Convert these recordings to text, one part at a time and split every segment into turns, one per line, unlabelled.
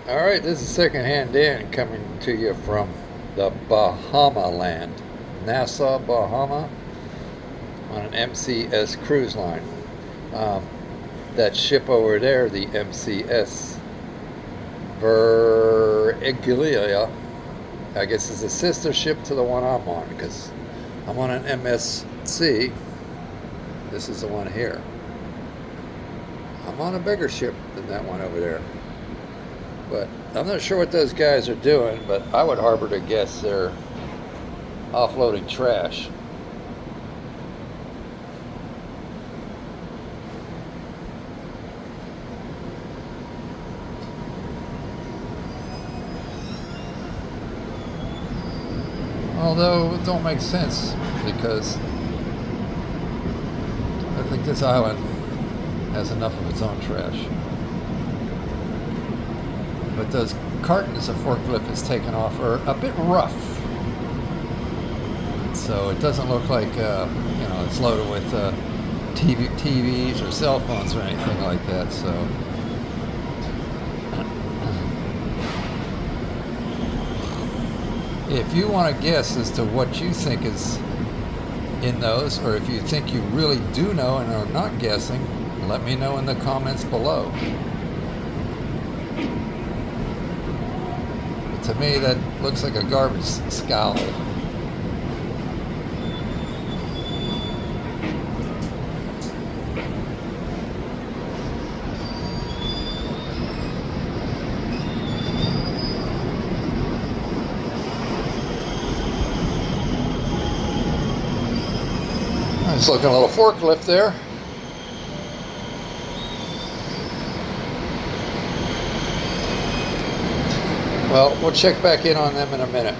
All right, this is Secondhand Dan coming to you from the Bahama land, Nassau, Bahama, on an MCS cruise line. Um, that ship over there, the MCS Veriglia, I guess is a sister ship to the one I'm on because I'm on an MSC. This is the one here. I'm on a bigger ship than that one over there. But I'm not sure what those guys are doing, but I would harbor to guess they're offloading trash. Although it don't make sense because I think this island has enough of its own trash. But those cartons the forklift is taken off are a bit rough. So it doesn't look like, it's loaded with TVs or cell phones or anything like that. So if you want to guess as to what you think is in those, or if you think you really do know and are not guessing, let me know in the comments below. To me, that looks like a garbage scowl. It's looking a little forklift there. Well, we'll check back in on them in a minute.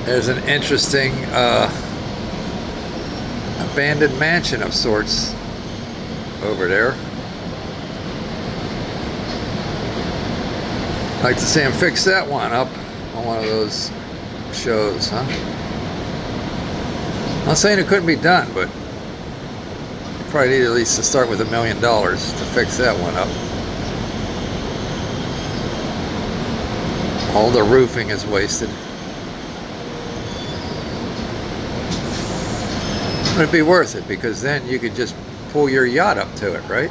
There's an interesting abandoned mansion of sorts over there. I'd like to see him fix that one up on one of those shows, huh? I'm not saying it couldn't be done, but you probably need at least to start with $1 million to fix that one up. All the roofing is wasted. It'd be worth it because then you could just pull your yacht up to it, right?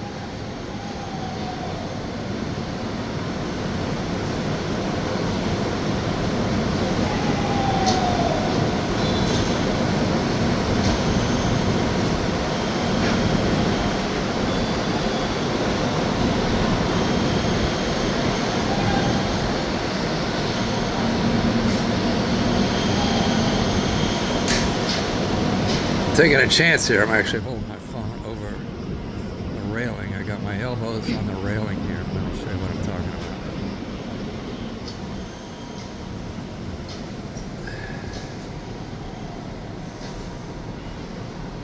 Taking a chance here. I'm actually holding my phone over the railing. I got my elbows on the railing here. Let me show you what I'm talking about.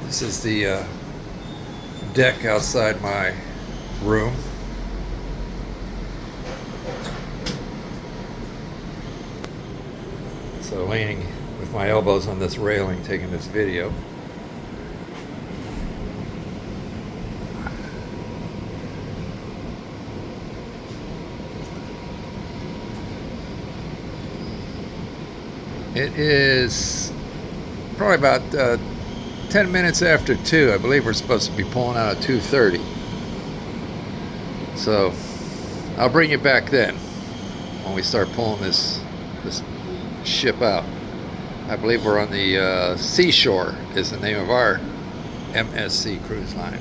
This is the deck outside my room. So leaning with my elbows on this railing, taking this video. It is probably about 10 minutes after 2. I believe we're supposed to be pulling out at 2:30. So I'll bring you back then when we start pulling this ship out. I believe we're on the Seashore is the name of our MSC Cruise line.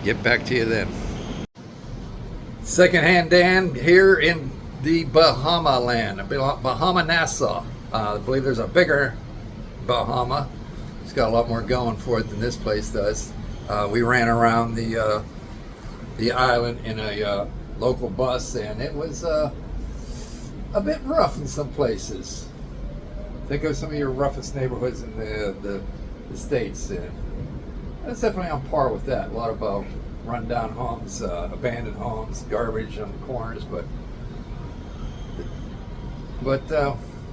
Get back to you then. Secondhand Dan here in the Bahama land, Bahama Nassau. I believe there's a bigger Bahama. It's got a lot more going for it than this place does. We ran around the island in a local bus, and it was a bit rough in some places. Think of some of your roughest neighborhoods in the States, and that's definitely on par with that. A lot of rundown homes, abandoned homes, garbage on the corners, but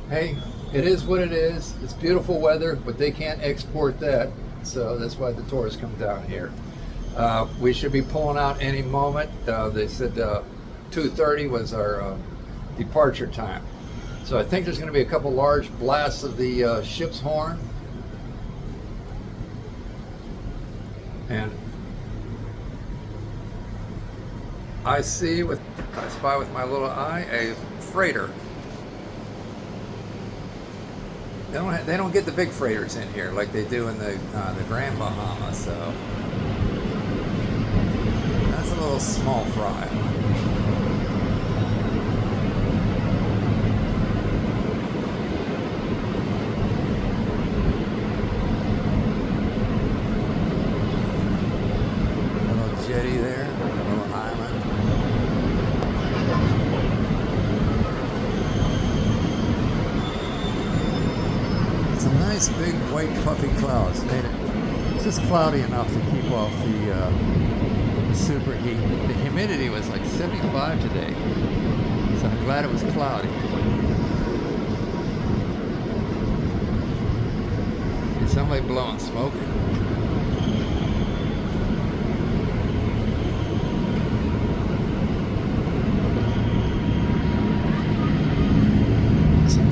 hey, it is what it is. It's beautiful weather, but they can't export that, so that's why the tourists come down here. We should be pulling out any moment. They said 2:30 was our departure time. So I think there's going to be a couple large blasts of the ship's horn. And I spy with my little eye a freighter. They don't get the big freighters in here like they do in the Grand Bahama, so that's a little small fry. Jetty there, a little island. It's a nice big white puffy clouds. It's just cloudy enough to keep off the super heat. The humidity was like 75 today, so I'm glad it was cloudy. Is somebody blowing smoke?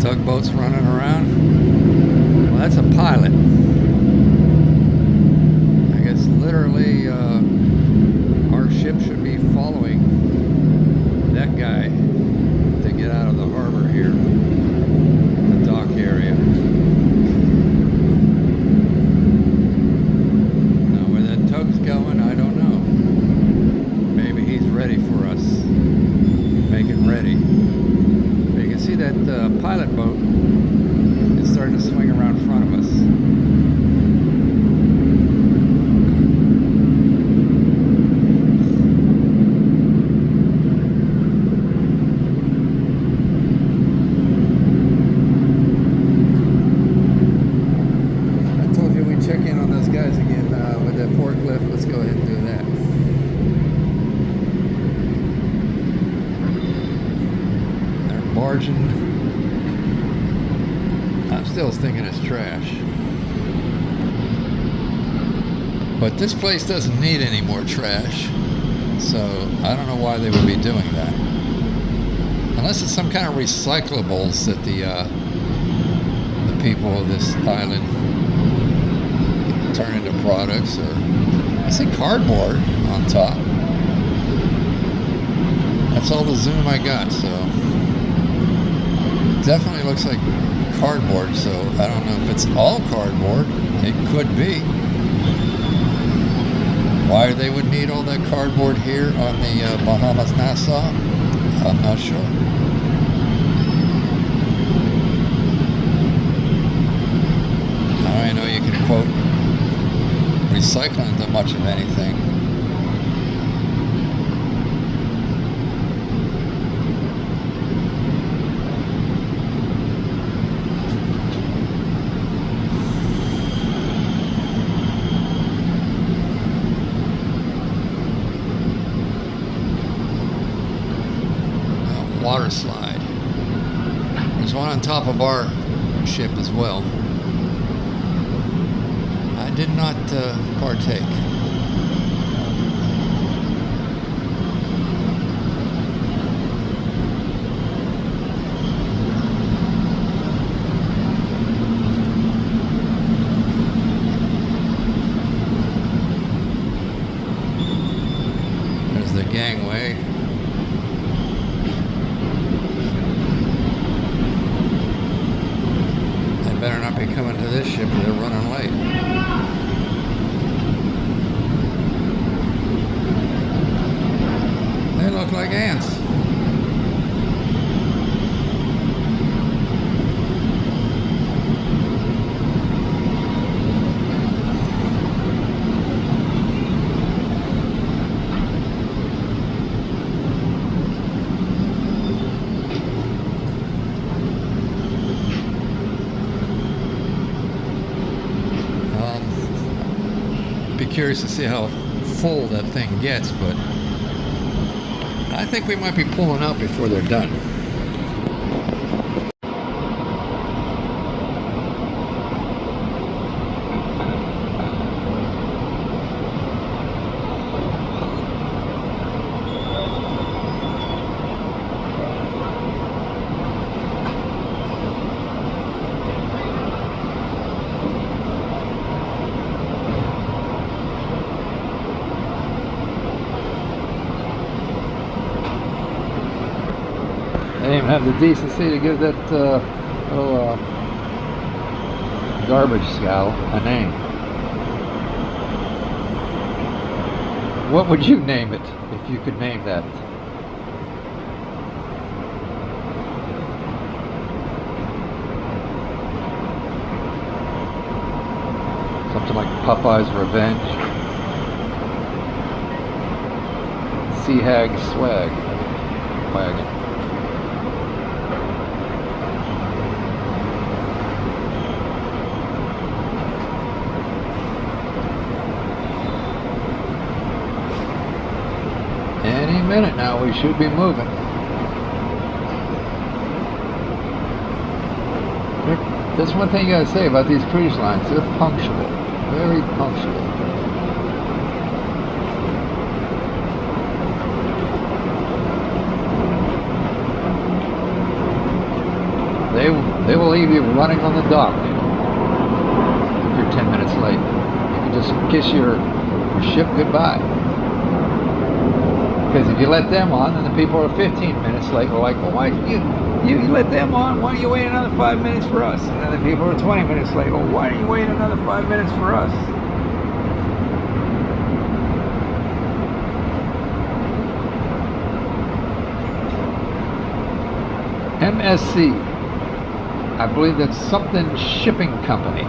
Tugboats running around. Well, that's a pilot. I guess literally our ship should be following that guy to get out of the harbor here, the dock area. Now where that tug's going, I don't know. Maybe he's ready for us. Make it ready. See that pilot boat is starting to swing around in front of us. I told you we'd check in on those guys again with that forklift. Let's go ahead and do that. Margin. I'm still thinking it's trash. But this place doesn't need any more trash. So I don't know why they would be doing that. Unless it's some kind of recyclables that the people of this island turn into products, or I see cardboard on top. That's all the zoom I got, so definitely looks like cardboard, so I don't know if it's all cardboard. It could be. Why they would need all that cardboard here on the Bahamas Nassau, I'm not sure. I know you can quote recycling to much of anything. Water slide. There's one on top of our ship as well. I did not partake. There's the gangway. Better not be coming to this ship, they're running late. They look like ants. Curious to see how full that thing gets, but I think we might be pulling out before they're done. They even have the decency to give that little garbage scow a name. What would you name it if you could name that? Something like Popeye's Revenge. Sea Hag Swag Wagon. Any minute now we should be moving. That's one thing you gotta say about these cruise lines. They're punctual. Very punctual. They will leave you running on the dock if you're 10 minutes late. You can just kiss your ship goodbye. Because if you let them on, then the people who are 15 minutes late are like, well, why you let them on? Why don't you wait another 5 minutes for us? And then the people who are 20 minutes late, well, why don't you wait another 5 minutes for us? MSC, I believe that's something shipping company.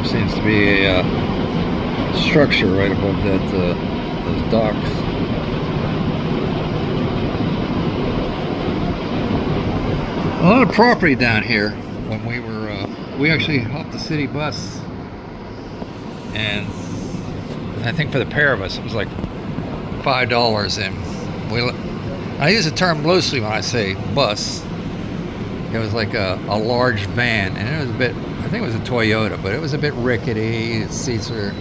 Seems to be a structure right above that those docks. A lot of property down here. When we actually hopped the city bus, and I think for the pair of us it was like $5, and I use the term loosely when I say bus. It was like a large van, and it was a bit, I think it was a Toyota, but it was a bit rickety. Its seats were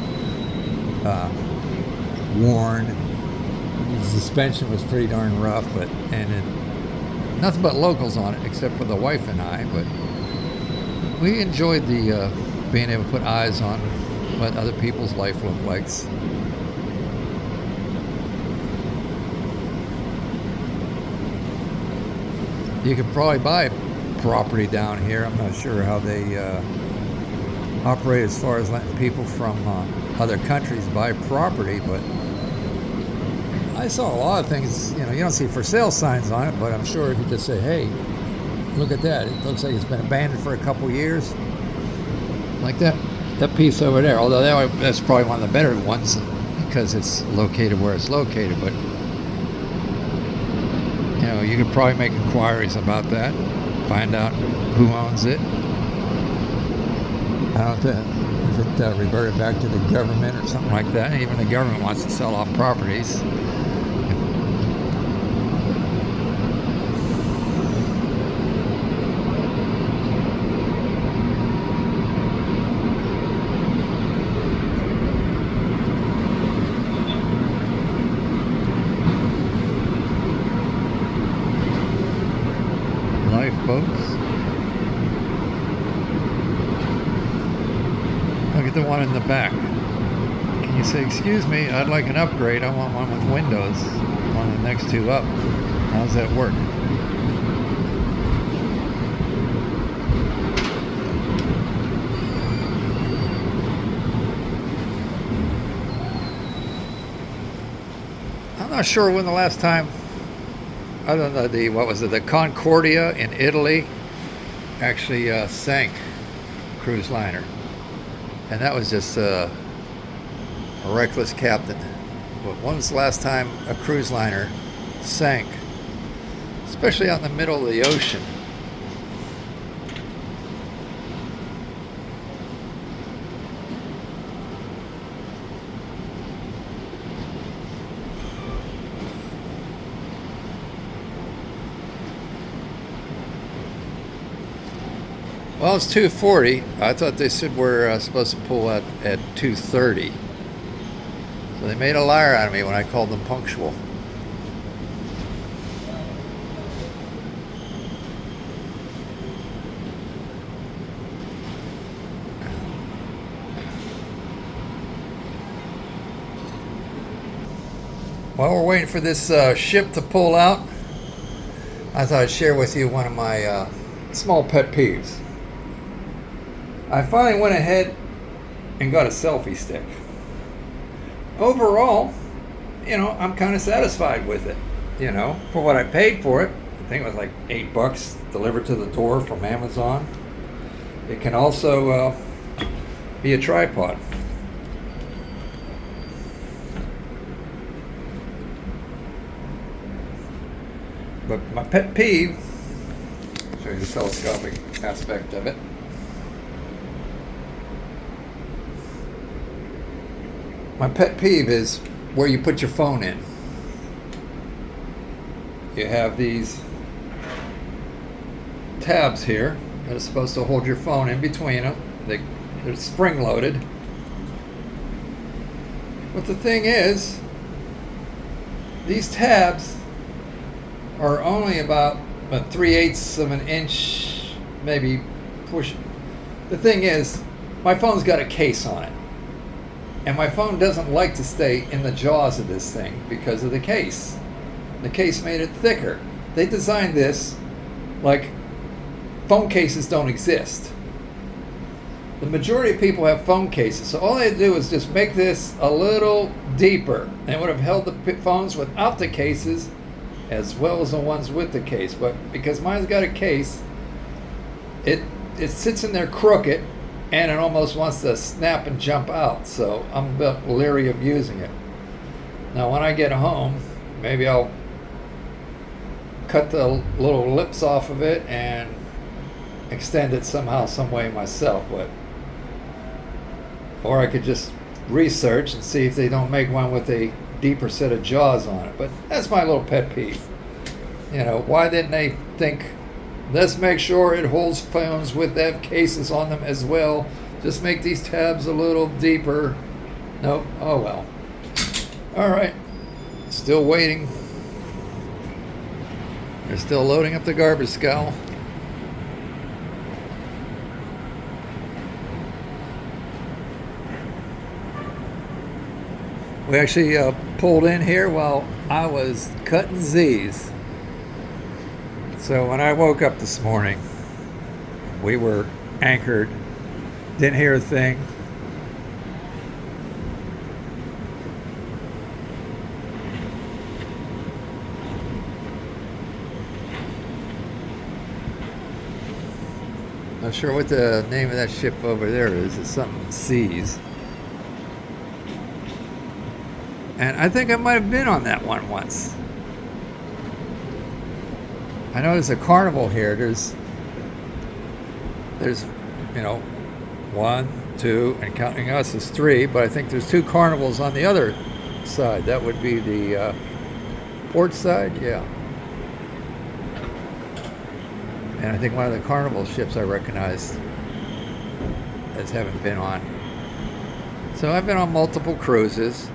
worn. The suspension was pretty darn rough, nothing but locals on it except for the wife and I. But we enjoyed the being able to put eyes on what other people's life looked like. You could probably buy property down here. I'm not sure how they operate as far as letting people from other countries buy property, but I saw a lot of things. You don't see for sale signs on it, but I'm sure if you just say, hey, look at that, it looks like it's been abandoned for a couple years, like that piece over there, although that's probably one of the better ones because it's located where it's located. But you could probably make inquiries about that, find out who owns it. I don't know if it reverted back to the government or something like that. Even the government wants to sell off properties. Lifeboats. Look at the one in the back. Can you say, excuse me, I'd like an upgrade. I want one with windows. One of the next two up. How's that work? I'm not sure when the last time, other than the Concordia in Italy actually sank a cruise liner. And that was just a reckless captain. But when was the last time a cruise liner sank, especially out in the middle of the ocean? Well, it's 2:40. I thought they said we're supposed to pull out at 2:30. So they made a liar out of me when I called them punctual. While we're waiting for this ship to pull out, I thought I'd share with you one of my small pet peeves. I finally went ahead and got a selfie stick. Overall, I'm kind of satisfied with it. For what I paid for it. I think it was like $8 delivered to the door from Amazon. It can also be a tripod. But my pet peeve, show you the telescopic aspect of it. My pet peeve is where you put your phone in. You have these tabs here that are supposed to hold your phone in between them. They're spring loaded. But the thing is, these tabs are only about 3/8 of an inch, maybe push. The thing is, my phone's got a case on it. And my phone doesn't like to stay in the jaws of this thing because of the case. The case made it thicker. They designed this like phone cases don't exist. The majority of people have phone cases, so all they do is just make this a little deeper. And it would have held the phones without the cases as well as the ones with the case. But because mine's got a case, it sits in there crooked, and it almost wants to snap and jump out, so I'm a bit leery of using it. Now when I get home, maybe I'll cut the little lips off of it and extend it somehow, some way myself. Or I could just research and see if they don't make one with a deeper set of jaws on it. But that's my little pet peeve. Why didn't they think, let's make sure it holds phones with that cases on them as well. Just make these tabs a little deeper. Nope. Oh well. All right. Still waiting. They're still loading up the garbage, Scowl. We actually pulled in here while I was cutting Z's. So when I woke up this morning, we were anchored, didn't hear a thing. Not sure what the name of that ship over there is. It's something Seas. And I think I might have been on that one once. I know there's a carnival here. There's 1, 2, and counting us is 3, but I think there's 2 carnivals on the other side. That would be the port side, yeah. And I think one of the carnival ships I recognized as having been on. So I've been on multiple cruises.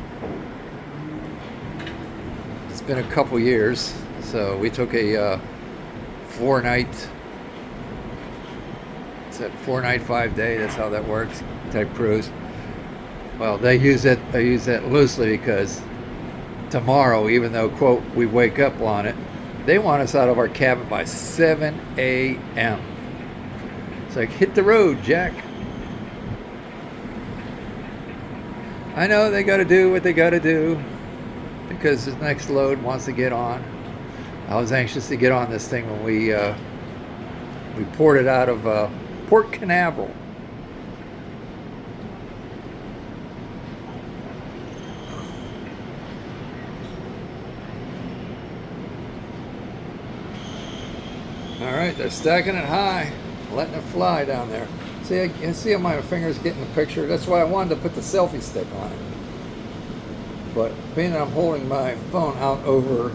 It's been a couple years, so we took a 4-night, it's a 4-night, 5-day, that's how that works, type cruise. Well, I use that loosely because tomorrow, even though, quote, we wake up on it, They want us out of our cabin by 7 a.m. It's like, hit the road, Jack. I know they got to do what they got to do because the next load wants to get on. I was anxious to get on this thing when we ported out of Port Canaveral. All right, they're stacking it high, letting it fly down there. See, I can see how my fingers get in the picture. That's why I wanted to put the selfie stick on it. But being that I'm holding my phone out over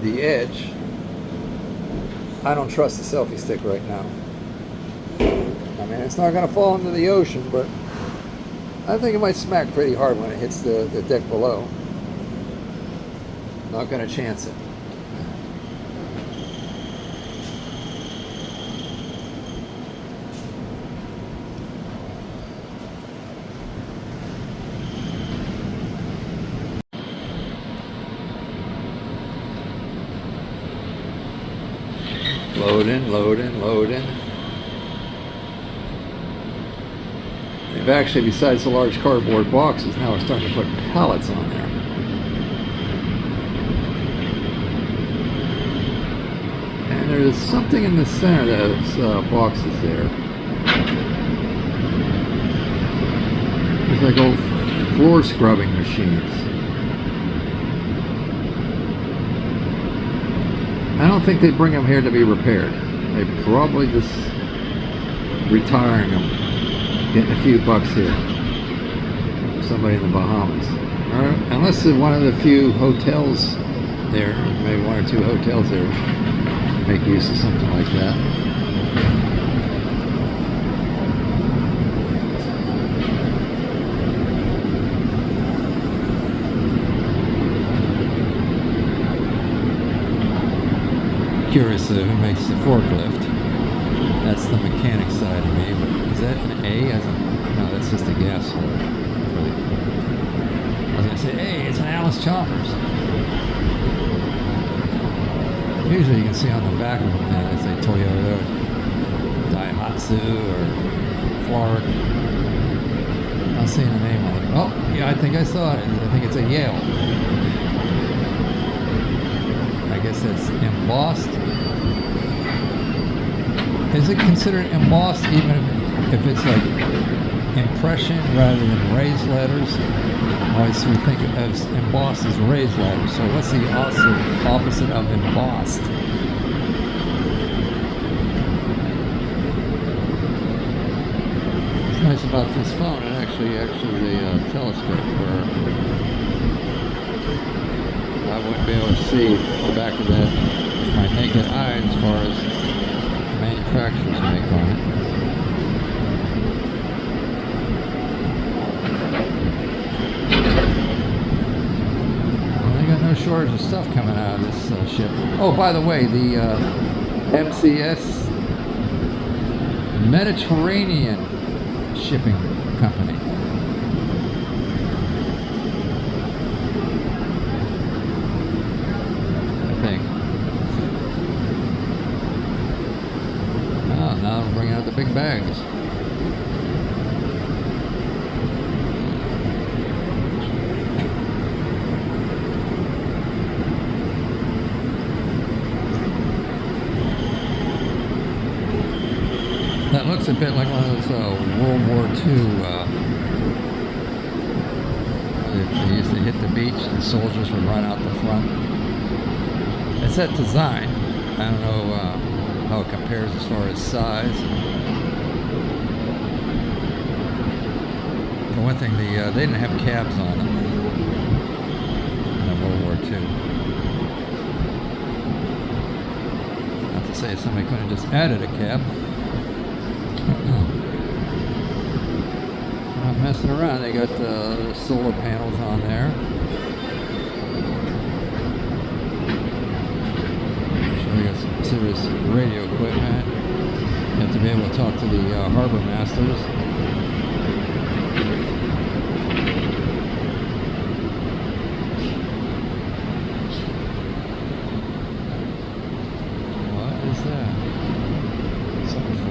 the edge, I don't trust the selfie stick right now. I mean, it's not going to fall into the ocean, but I think it might smack pretty hard when it hits the deck below. Not going to chance it. Loading, loading, loading. They've actually, besides the large cardboard boxes, now we're starting to put pallets on there. And there's something in the center of those boxes there. It's like old floor scrubbing machines. I don't think they bring them here to be repaired. They probably just retiring them, getting a few bucks here. Somebody in the Bahamas, or unless it's one of the few hotels there, maybe one or two hotels there, make use of something like that. Curious who makes the forklift. That's the mechanic side of me. But is that an A? No, that's just a gas hole. Really. I was gonna say, hey, it's an Alice Chalmers. Usually you can see on the back of them that they say Toyota, Daihatsu, or Clark. I'm seeing a name on it. Oh, yeah, I think I saw it. I think it's a Yale. I guess it's embossed. Is it considered embossed even if it's like impression rather than raised letters? Always we think of embossed as raised letters. So what's the opposite of embossed? What's nice about this phone, it actually the telescope where I wouldn't be able to see the back of that with my naked eye as far as manufacturers make on it. Well, they got no shortage of stuff coming out of this ship. Oh, by the way, the MCS Mediterranean Shipping Company. Big bags. That looks a bit like one of those World War II. They used to hit the beach and soldiers would run out the front. It's that design. I don't know how it compares as far as size. For one thing, they didn't have cabs on them in World War II. Not to say somebody could have just added a cab. Not messing around. They got the solar panels on there. They got some serious radio equipment. You have to be able to talk to the harbor masters.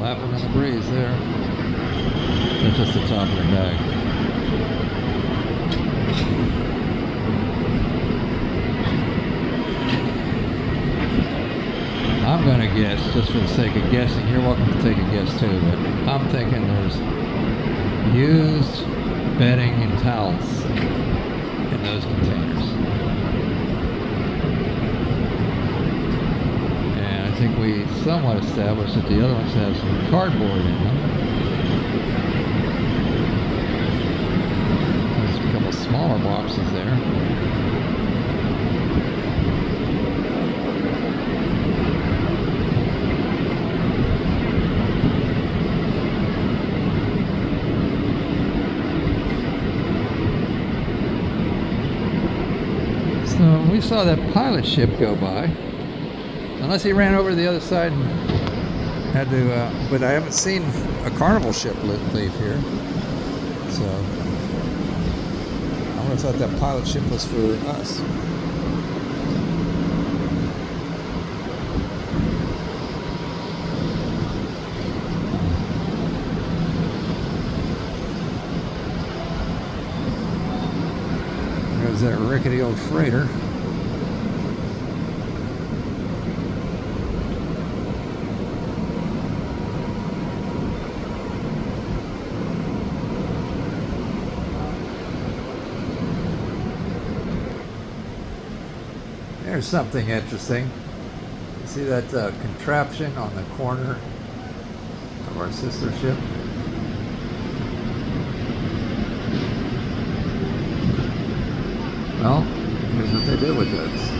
flapping in the breeze there. That's just the top of the bag. I'm going to guess, just for the sake of guessing, you're welcome to take a guess too, but I'm thinking there's used bedding and towels in those containers. And I think we somewhat established that the other ones have some cardboard in them. There's a couple smaller boxes there. So we saw that pilot ship go by, unless he ran over to the other side and had to, but I haven't seen a Carnival ship leave here. So I would have thought that pilot ship was for us. There's that rickety old freighter. There's something interesting. You see that contraption on the corner of our sister ship? Well, here's what they did with this.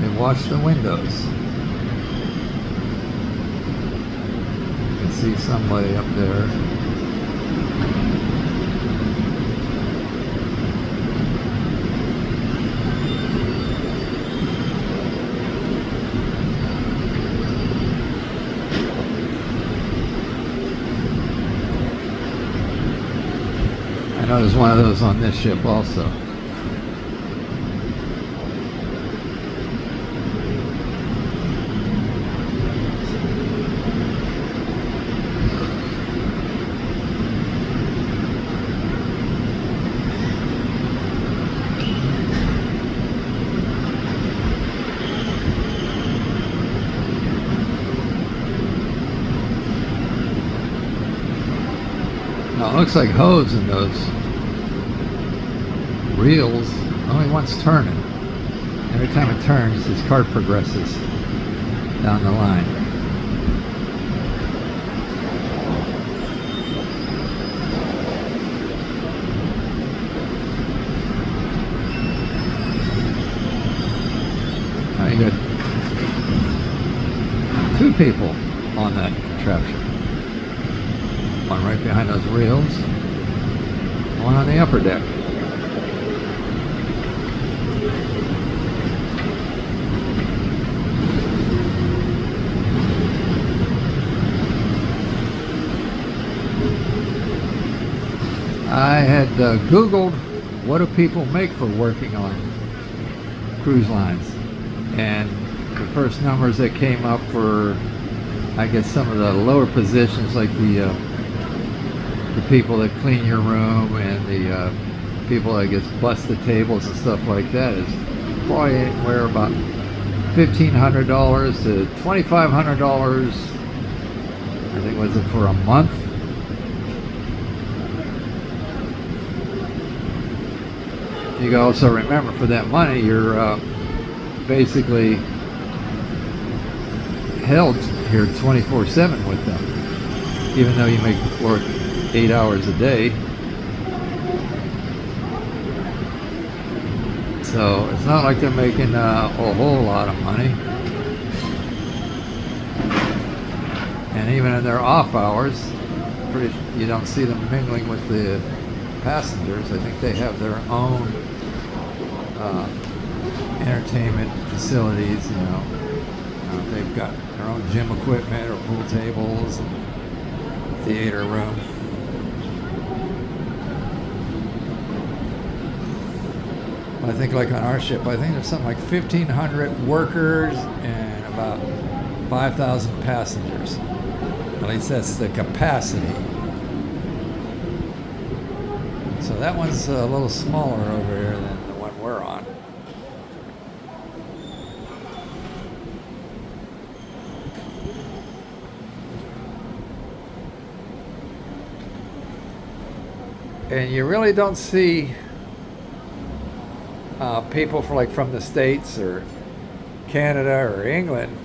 They washed the windows. You can see somebody up there. I know there's one of those on this ship also. Now it looks like hose in those reels only once turning. Every time it turns, this cart progresses down the line. Now you got two people on that contraption. One right behind those reels, one on the upper deck. I had Googled what do people make for working on cruise lines, and the first numbers that came up for, I guess, some of the lower positions, like the people that clean your room and the people that, I guess, bust the tables and stuff like that, is probably anywhere about $1,500 to $2,500. I think, was it for a month? You can also remember, for that money, you're basically held here 24/7 with them, even though you may work 8 hours a day. So it's not like they're making a whole lot of money. And even in their off hours, you don't see them mingling with the passengers. I think they have their own entertainment facilities, you know. They've got their own gym equipment or pool tables and theater room. I think, like on our ship, I think there's something like 1,500 workers and about 5,000 passengers. At least that's the capacity. So that one's a little smaller over here than the one we're on. And you really don't see people from the States or Canada or England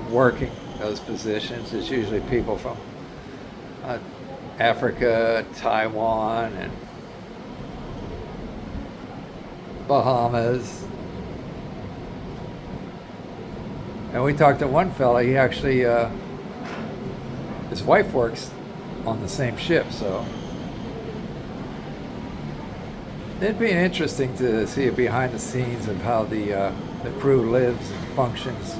working those positions. It's usually people from Africa, Taiwan, and Bahamas. And we talked to one fella, he actually, his wife works on the same ship, so it'd be interesting to see a behind the scenes of how the crew lives and functions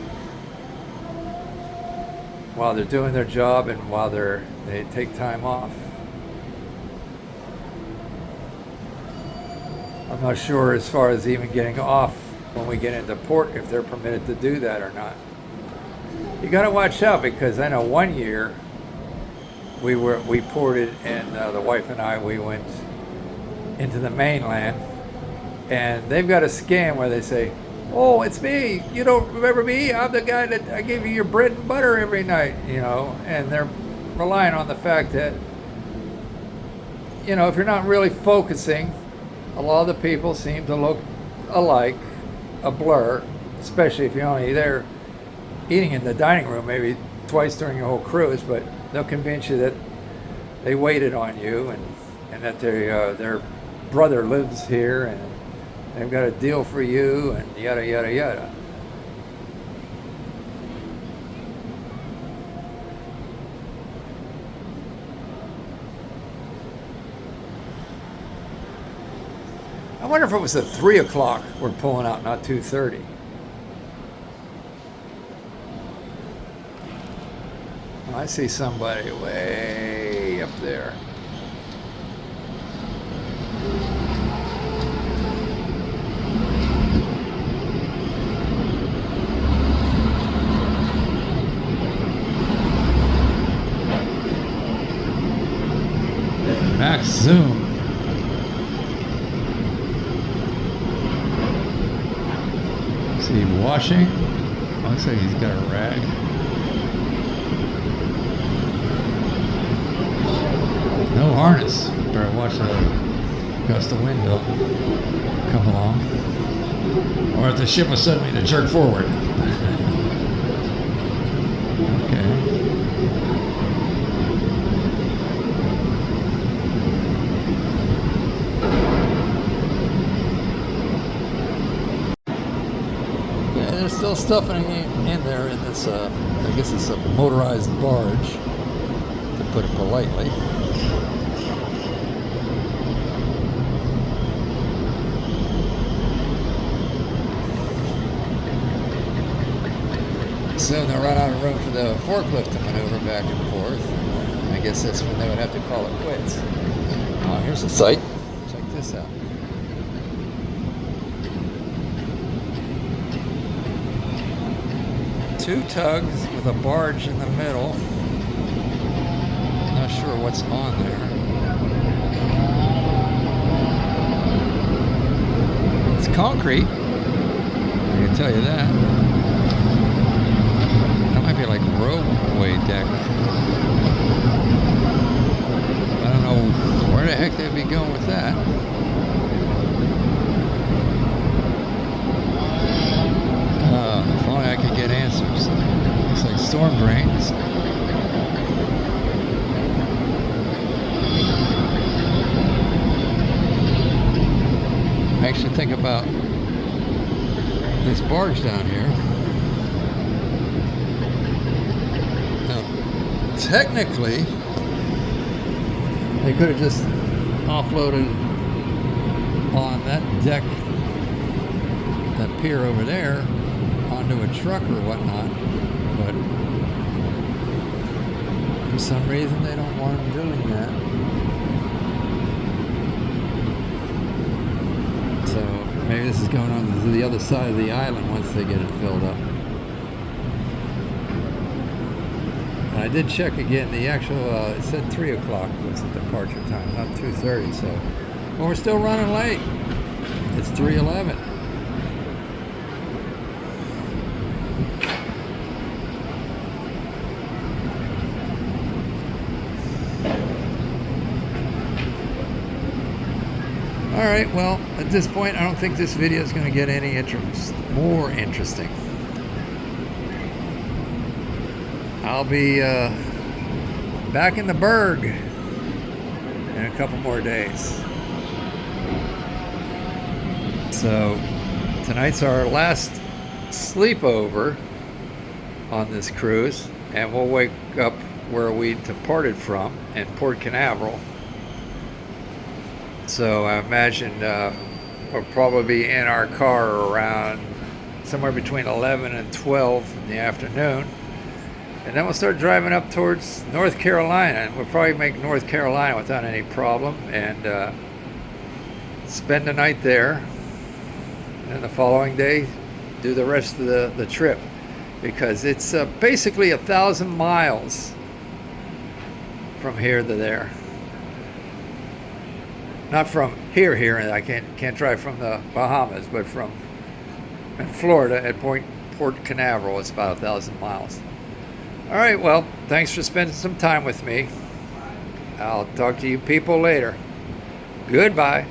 while they're doing their job and while they take time off. I'm not sure as far as even getting off when we get into port if they're permitted to do that or not. You got to watch out, because I know one year we ported, and the wife and I, we went into the mainland, and they've got a scam where they say, "Oh, it's me. You don't remember me? I'm the guy that I gave you your bread and butter every night," and they're relying on the fact that, if you're not really focusing, a lot of the people seem to look alike, a blur, especially if you're only there eating in the dining room maybe twice during your whole cruise, but they'll convince you that they waited on you and that their brother lives here and they've got a deal for you and yada, yada, yada. I wonder if it was at 3 o'clock we're pulling out, not 2:30. I see somebody way up there. Max zoom. Is he washing? Looks like he's got a rag. No harness. Better watch the gust of wind don't come along. Or if the ship was suddenly to jerk forward. Okay. Yeah, there's still stuff in there in this, I guess it's a motorized barge, to put it politely. Soon they'll run out of room for the forklift to maneuver back and forth. I guess that's when they would have to call it quits. Oh, here's a site. Check this out. Two tugs with a barge in the middle. Not sure what's on there. It's concrete, I can tell you that. Be like roadway deck. I don't know where the heck they'd be going with that. If only I could get answers. Looks like storm drains. I actually think about this barge down here. Technically, they could have just offloaded on that deck, that pier over there, onto a truck or whatnot, but for some reason they don't want them doing that. So maybe this is going on to the other side of the island once they get it filled up. I did check again. The actual, it said 3 o'clock was the departure time, not 2:30. So, well, we're still running late. It's 3:11. All right, well, at this point, I don't think this video is going to get any more interesting. I'll be back in the Berg in a couple more days. So tonight's our last sleepover on this cruise, and we'll wake up where we departed from in Port Canaveral. So I imagine we'll probably be in our car around somewhere between 11 and 12 in the afternoon. And then we'll start driving up towards North Carolina. And we'll probably make North Carolina without any problem and spend the night there. And the following day, do the rest of the trip. Because it's basically 1,000 miles from here to there. Not from here, and I can't drive from the Bahamas, but from in Florida at Port Canaveral, it's about 1,000 miles. All right, well, thanks for spending some time with me. I'll talk to you people later. Goodbye.